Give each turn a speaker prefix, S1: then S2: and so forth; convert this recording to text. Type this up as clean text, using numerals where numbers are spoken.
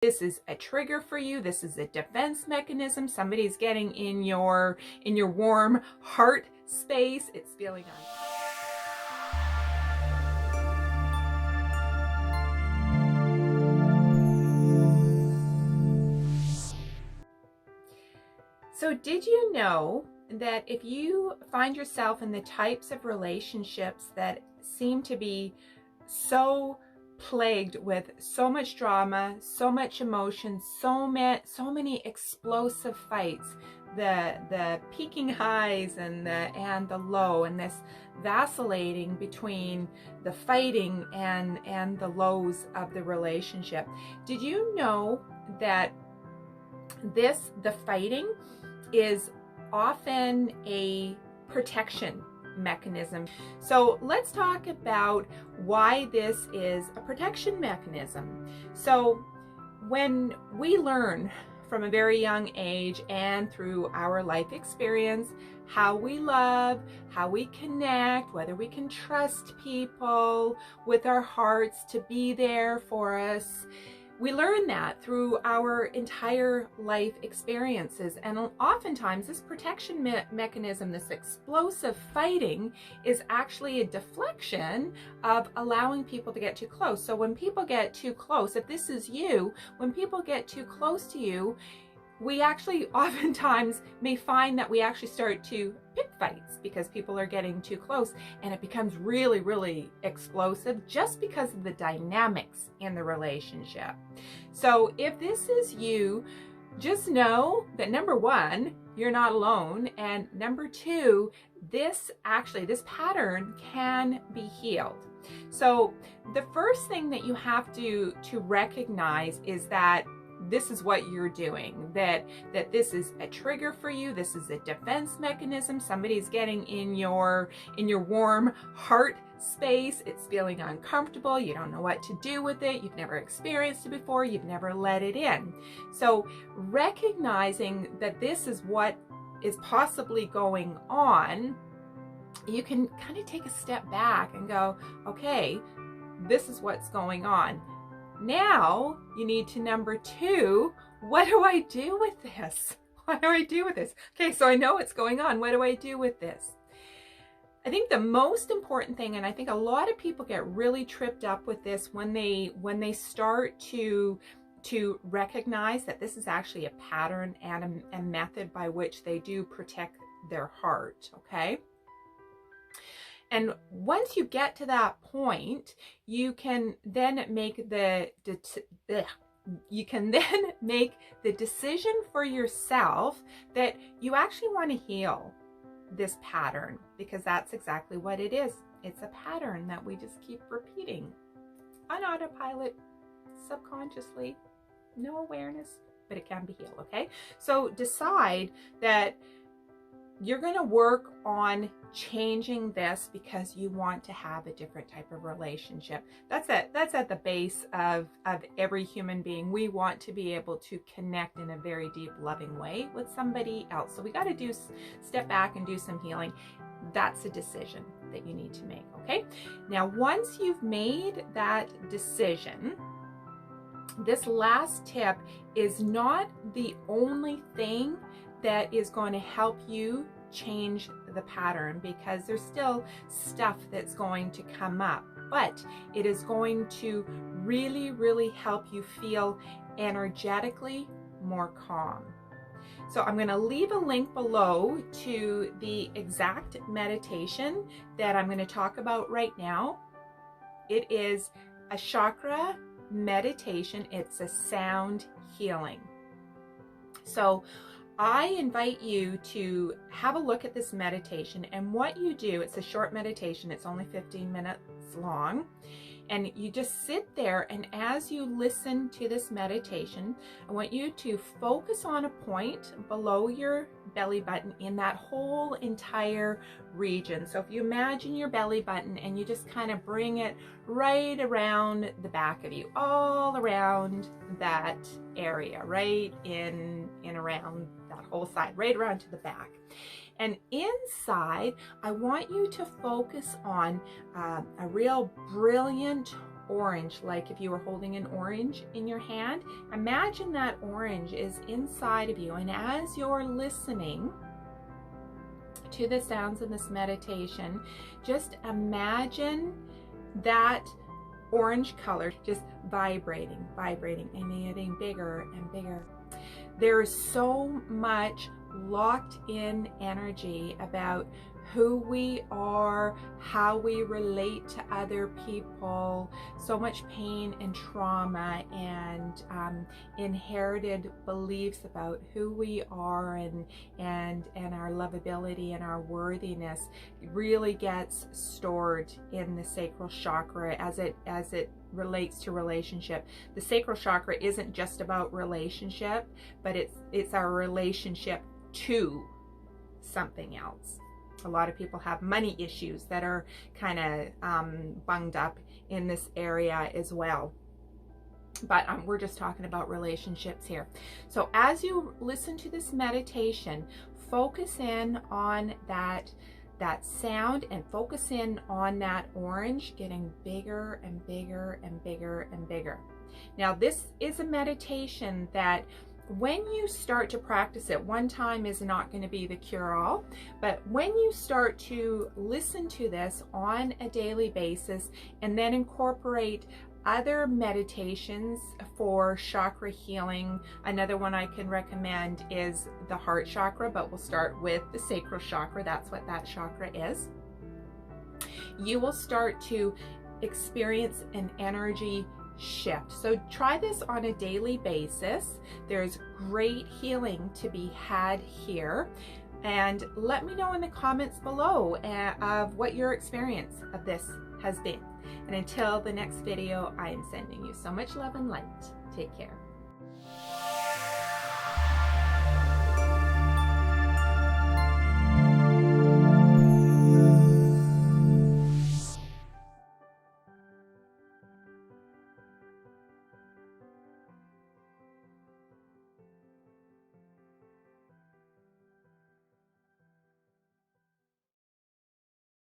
S1: This is a trigger for you. This is a defense mechanism. Somebody's getting in your warm heart space. It's feeling on. So did you know that if you find yourself in the types of relationships that seem to be so plagued with so much drama, so much emotion, so many explosive fights, the peaking highs and the low, and this vacillating between the fighting and the lows of the relationship? Did you know that the fighting is often a protection mechanism? So let's talk about why this is a protection mechanism. So when we learn from a very young age and through our life experience how we love, how we connect, whether we can trust people with our hearts to be there for us, we learn that through our entire life experiences. And oftentimes this protection mechanism, this explosive fighting, is actually a deflection of allowing people to get too close. So when people get too close, if this is you, when people get too close to you, we actually oftentimes may find that we actually start to pick fights because people are getting too close, and it becomes really, really explosive just because of the dynamics in the relationship. So if this is you, just know that number one, you're not alone, and number two, this pattern can be healed. So the first thing that you have to recognize is that this is what you're doing, that this is a trigger for you. This is a defense mechanism. Somebody's getting in your warm heart space. It's feeling uncomfortable. You don't know what to do with it. You've never experienced it before. You've never let it in. So recognizing that this is what is possibly going on, you can kind of take a step back and go, okay, this is what's going on. Now you need to, number two, what do I do with this? What do I do with this? Okay, so I know what's going on. What do I do with this? I think the most important thing, and I think a lot of people get really tripped up with this when they start to recognize that this is actually a pattern and a method by which they do protect their heart, okay? And once you get to that point, you can then make the decision for yourself that you actually want to heal this pattern, because that's exactly what it is. It's a pattern that we just keep repeating on autopilot, subconsciously, no awareness, but it can be healed, okay? So decide that you're going to work on changing this because you want to have a different type of relationship. That's at the base of every human being. We want to be able to connect in a very deep, loving way with somebody else. So we got to step back and do some healing. That's a decision that you need to make, okay? Now, once you've made that decision, this last tip is not the only thing that is going to help you change the pattern, because there's still stuff that's going to come up, but it is going to really, really help you feel energetically more calm. So I'm going to leave a link below to the exact meditation that I'm going to talk about right now. It is a chakra meditation. It's a sound healing. So I invite you to have a look at this meditation, and what you do, it's a short meditation, it's only 15 minutes long, and you just sit there, and as you listen to this meditation, I want you to focus on a point below your belly button in that whole entire region. So if you imagine your belly button and you just kind of bring it right around the back of you, all around that area, right in around that whole side, right around to the back. And inside, I want you to focus on a real brilliant orange, like if you were holding an orange in your hand. Imagine that orange is inside of you, and as you're listening to the sounds in this meditation, just imagine that orange color just vibrating and getting bigger and bigger. There is so much locked in energy about who we are, how we relate to other people, so much pain and trauma and inherited beliefs about who we are and our lovability and our worthiness really gets stored in the sacral chakra as it relates to relationship. The sacral chakra isn't just about relationship, but it's our relationship to something else. A lot of people have money issues that are kind of bunged up in this area as well. But we're just talking about relationships here. So as you listen to this meditation, focus in on that sound and focus in on that orange getting bigger and bigger and bigger and bigger. Now, this is a meditation that when you start to practice it, one time is not going to be the cure-all, but when you start to listen to this on a daily basis and then incorporate other meditations for chakra healing, another one I can recommend is the heart chakra, but we'll start with the sacral chakra. That's what that chakra is. You will start to experience an energy shift. So try this on a daily basis. There's great healing to be had here. And let me know in the comments below of what your experience of this has been. And until the next video, I am sending you so much love and light. Take care.